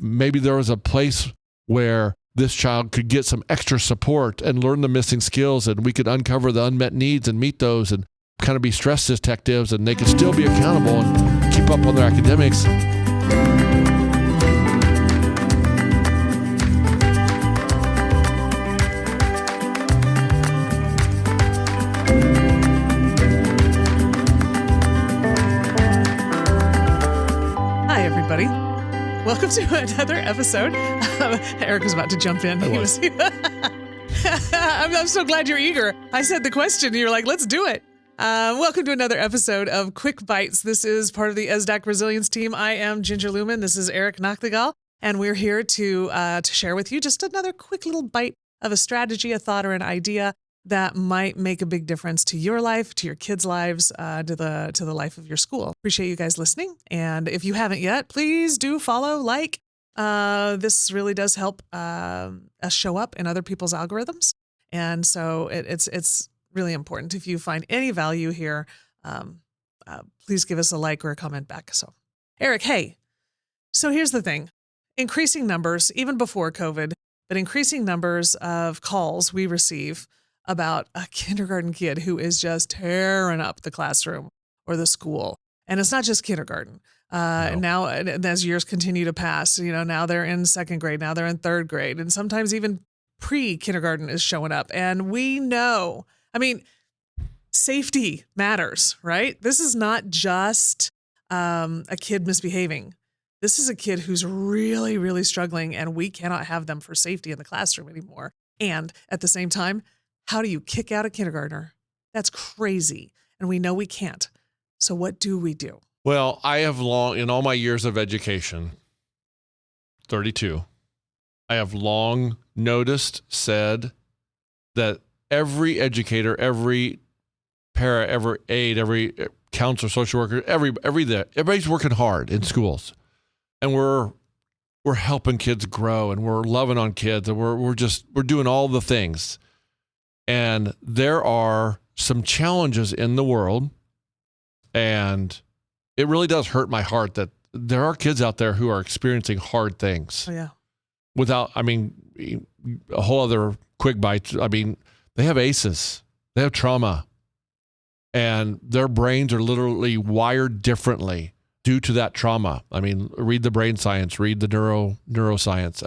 maybe there was a place where this child could get some extra support and learn the missing skills, and we could uncover the unmet needs and meet those and kind of be stress detectives, and they could still be accountable and keep up on their academics. Hi, everybody. Welcome to another episode. Eric was about to jump in. I'm so glad you're eager. I said the question, and you're like, let's do it. Welcome to another episode of Quick Bites. This is part of the ESSDACK Resilience Team. I am Ginger Lumen. This is Eric Nagal, and we're here to share with you just another quick little bite of a strategy, a thought, or an idea that might make a big difference to your life, to your kids' lives, to the life of your school. Appreciate you guys listening. And if you haven't yet, please do follow, like. This really does help us show up in other people's algorithms. And so it's really important. If you find any value here, please give us a like or a comment back. So, Eric, hey, so here's the thing. Increasing numbers, even before COVID, but increasing numbers of calls we receive about a kindergarten kid who is just tearing up the classroom or the school. And it's not just kindergarten. No. Now, as years continue to pass, now they're in second grade, now they're in third grade, and sometimes even pre-kindergarten is showing up. And we know, safety matters, right? This is not just a kid misbehaving. This is a kid who's really, really struggling, and we cannot have them for safety in the classroom anymore. And at the same time, how do you kick out a kindergartner? That's crazy. And we know we can't. So what do we do? Well, I have in all my years of education, 32, I have long noticed, said that every educator, every para, every aide, every counselor, social worker, everybody's working hard in schools. And we're helping kids grow, and we're loving on kids, and we're doing all the things. And there are some challenges in the world, and it really does hurt my heart that there are kids out there who are experiencing hard things. Oh, yeah. A whole other quick bite. They have ACEs, they have trauma, and their brains are literally wired differently due to that trauma. Read the brain science, read the neuroscience.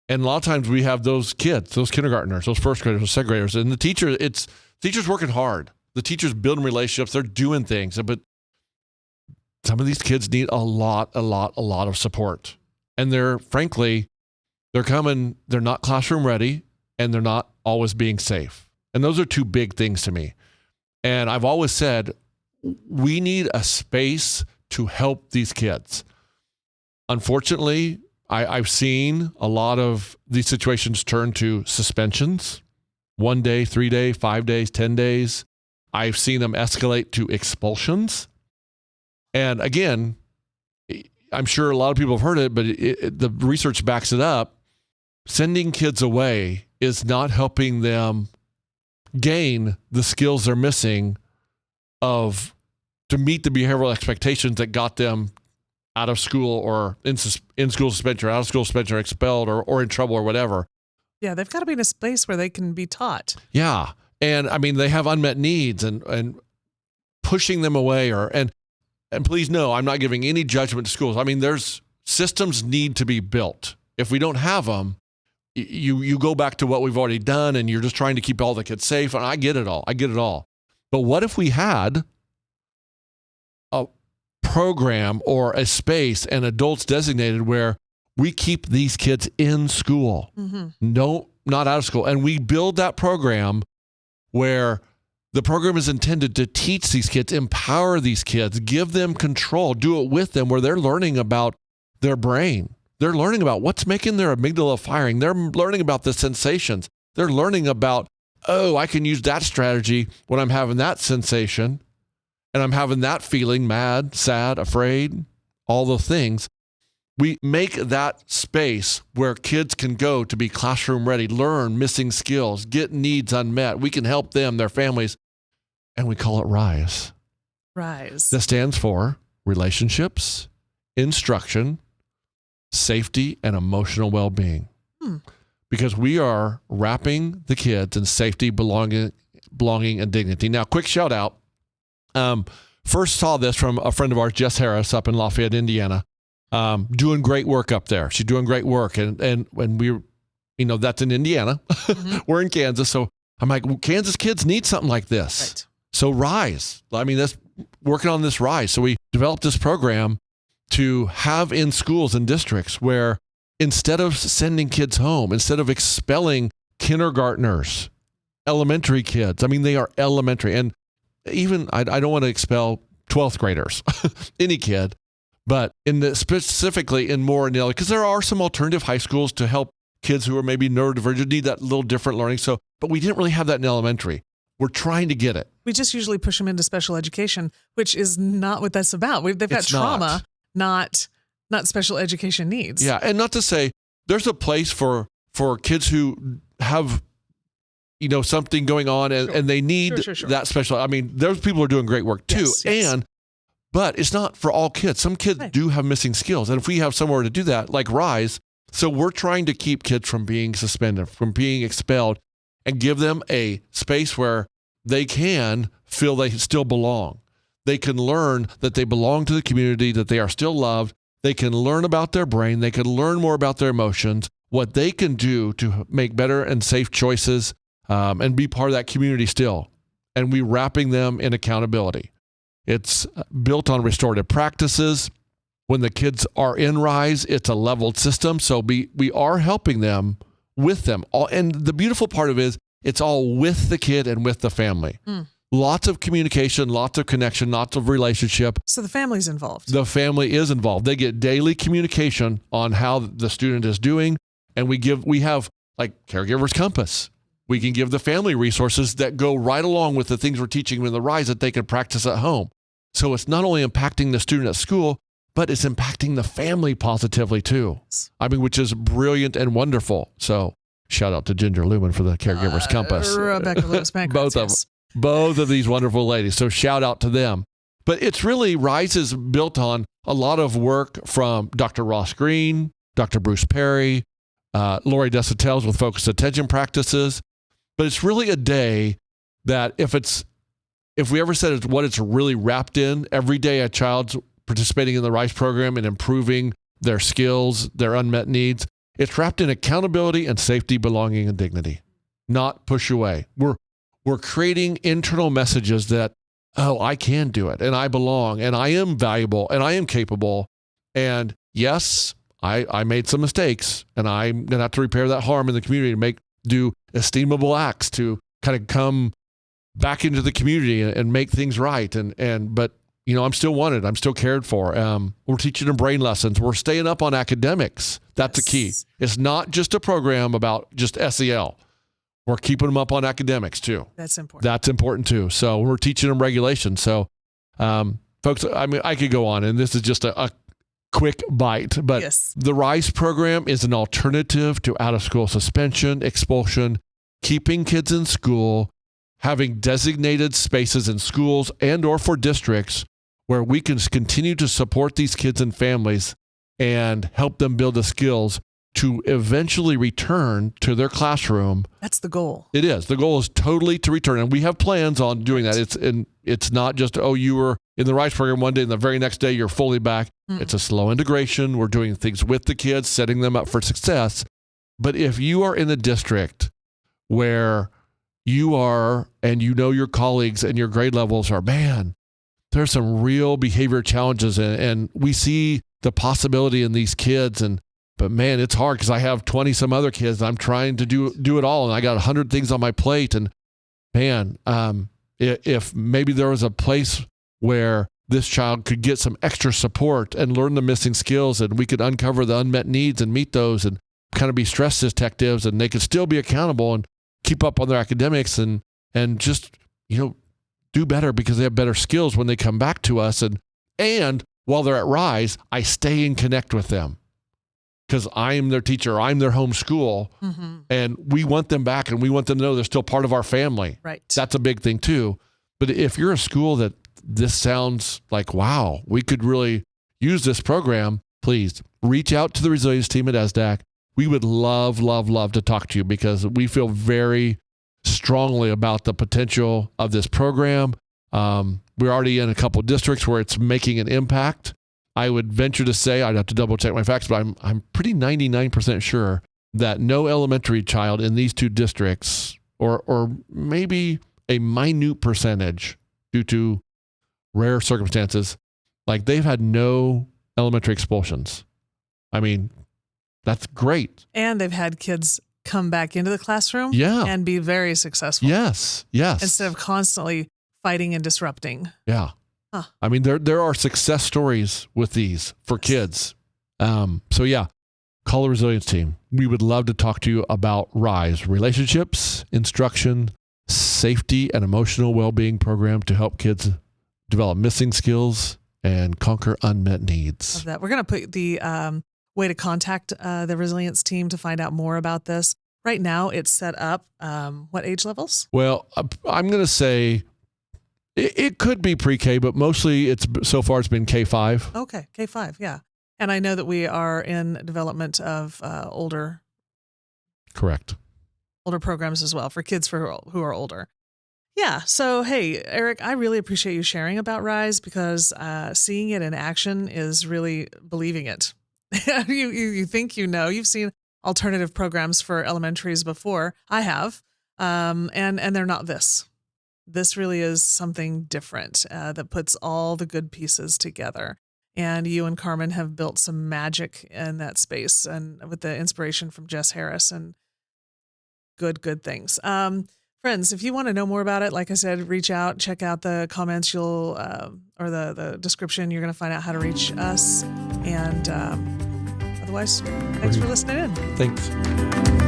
And a lot of times we have those kids, those kindergartners, those first graders, those second graders, and the teachers working hard. The teachers building relationships, they're doing things, but some of these kids need a lot of support. And they're not classroom ready, and they're not always being safe. And those are two big things to me. And I've always said, we need a space to help these kids. Unfortunately, I've seen a lot of these situations turn to suspensions, 1 day, 3 days, 5 days, 10 days. I've seen them escalate to expulsions. And again, I'm sure a lot of people have heard it, but the research backs it up. Sending kids away is not helping them gain the skills they're missing to meet the behavioral expectations that got them out of school or in school suspension or out of school suspension or expelled or in trouble or whatever. Yeah, they've got to be in a space where they can be taught. Yeah. And they have unmet needs, and pushing them away and please know, I'm not giving any judgment to schools. There's systems need to be built. If we don't have them, you go back to what we've already done, and you're just trying to keep all the kids safe. And I get it all. But what if we had a program or a space and adults designated where we keep these kids in school, not out of school, and we build that program where the program is intended to teach these kids, empower these kids, give them control, do it with them, where they're learning about their brain. They're learning about what's making their amygdala firing. They're learning about the sensations. They're learning about, I can use that strategy when I'm having that sensation and I'm having that feeling, mad, sad, afraid, all the things. We make that space where kids can go to be classroom ready, learn missing skills, get needs unmet. We can help them, their families, and we call it RISE. RISE. That stands for relationships, instruction, safety and emotional well-being. Because we are wrapping the kids in safety, belonging, and dignity. Now, quick shout out. First saw this from a friend of ours, Jess Harris, up in Lafayette, Indiana, doing great work up there. She's doing great work. And when we, that's in Indiana. We're in Kansas. So I'm like, well, Kansas kids need something like this. Right. So Rise, that's working on this Rise. So we developed this program to have in schools and districts where instead of sending kids home, instead of expelling kindergartners, elementary kids, they are elementary. And even, I don't want to expel 12th graders, any kid, but specifically in Moore, because there are some alternative high schools to help kids who are maybe neurodivergent, need that little different learning. So, but we didn't really have that in elementary. We're trying to get it. We just usually push them into special education, which is not what that's about. They've got trauma, not special education needs. Yeah, and not to say there's a place for kids who have something going on and they need that special. Those people are doing great work too. Yes. But it's not for all kids. Some kids do have missing skills. And if we have somewhere to do that, like Rise, so we're trying to keep kids from being suspended, from being expelled, and give them a space where they can feel they still belong. They can learn that they belong to the community, that they are still loved. They can learn about their brain. They can learn more about their emotions, what they can do to make better and safe choices, and be part of that community still. And we wrapping them in accountability. It's built on restorative practices. When the kids are in Rise, it's a leveled system. So we are helping them with them. And the beautiful part of it is it's all with the kid and with the family. Lots of communication, lots of connection, lots of relationship. So the family's involved. The family is involved. They get daily communication on how the student is doing. And we have like Caregivers Compass. We can give the family resources that go right along with the things we're teaching them in the Rise that they can practice at home. So it's not only impacting the student at school, but it's impacting the family positively too. Which is brilliant and wonderful. So shout out to Ginger Lumen for the Caregivers Compass. Rebecca Lewis Bancroft. Both of these wonderful ladies. So shout out to them. But it's really, Rise is built on a lot of work from Dr. Ross Green, Dr. Bruce Perry, Lori Desautel with focused attention practices. But it's really a day that if we ever said it's what it's really wrapped in, every day a child's participating in the Rise program and improving their skills, their unmet needs, it's wrapped in accountability and safety, belonging, and dignity, not push away. We're creating internal messages that, I can do it, and I belong, and I am valuable, and I am capable. And yes, I made some mistakes, and I'm going to have to repair that harm in the community to do esteemable acts to kind of come back into the community and make things right. But I'm still wanted. I'm still cared for. We're teaching them brain lessons. We're staying up on academics. That's the key. It's not just a program about just SEL. We're keeping them up on academics too. That's important. That's important too. So we're teaching them regulation. So, folks, I could go on, and this is just a quick bite, but the Rise program is an alternative to out-of-school suspension, expulsion, keeping kids in school, having designated spaces in schools and or for districts where we can continue to support these kids and families and help them build the skills to eventually return to their classroom. That's the goal. It is. The goal is totally to return. And we have plans on doing that. It's not just, you were in the Rise program one day and the very next day you're fully back. It's a slow integration. We're doing things with the kids, setting them up for success. But if you are in a district where you are, and your colleagues and your grade levels are, there's some real behavior challenges, and we see the possibility in these kids, but it's hard because I have 20 some other kids and I'm trying to do it all, and I got 100 things on my plate, and if maybe there was a place where this child could get some extra support and learn the missing skills, and we could uncover the unmet needs and meet those and kind of be stress detectives, and they could still be accountable and keep up on their academics and just, do better because they have better skills when they come back to us. And while they're at Rise, I stay and connect with them because I'm their teacher, I'm their home school, and we want them back, and we want them to know they're still part of our family. Right. That's a big thing too. But if you're a school that this sounds like, wow, we could really use this program, please reach out to the resilience team at ESSDACK. We would love, love, love to talk to you because we feel very strongly about the potential of this program. We're already in a couple of districts where it's making an impact. I would venture to say, I'd have to double check my facts, but I'm pretty 99% sure that no elementary child in these two districts, or maybe a minute percentage due to rare circumstances, like they've had no elementary expulsions. I mean, that's great. And they've had kids come back into the classroom and be very successful. Yes. Instead of constantly fighting and disrupting. Yeah. Huh. I mean, there are success stories with these for kids. So yeah, call the resilience team. We would love to talk to you about RISE, relationships, instruction, safety, and emotional well-being program to help kids develop missing skills and conquer unmet needs. Love that. We're going to put the way to contact the resilience team to find out more about this. Right now, it's set up. What age levels? Well, I'm going to say it could be pre-K, but mostly so far it's been K-5. Okay, K-5, yeah. And I know that we are in development of older programs as well for kids who are older. Yeah. So, hey, Eric, I really appreciate you sharing about RISE because seeing it in action is really believing it. You think you know. You've seen alternative programs for elementaries before. I have. And they're not this. This really is something different that puts all the good pieces together. And you and Carmen have built some magic in that space and with the inspiration from Jess Harris and good things. Friends, if you want to know more about it, like I said, reach out, check out the comments or the description. You're going to find out how to reach us. And otherwise, thanks for listening in. Thanks.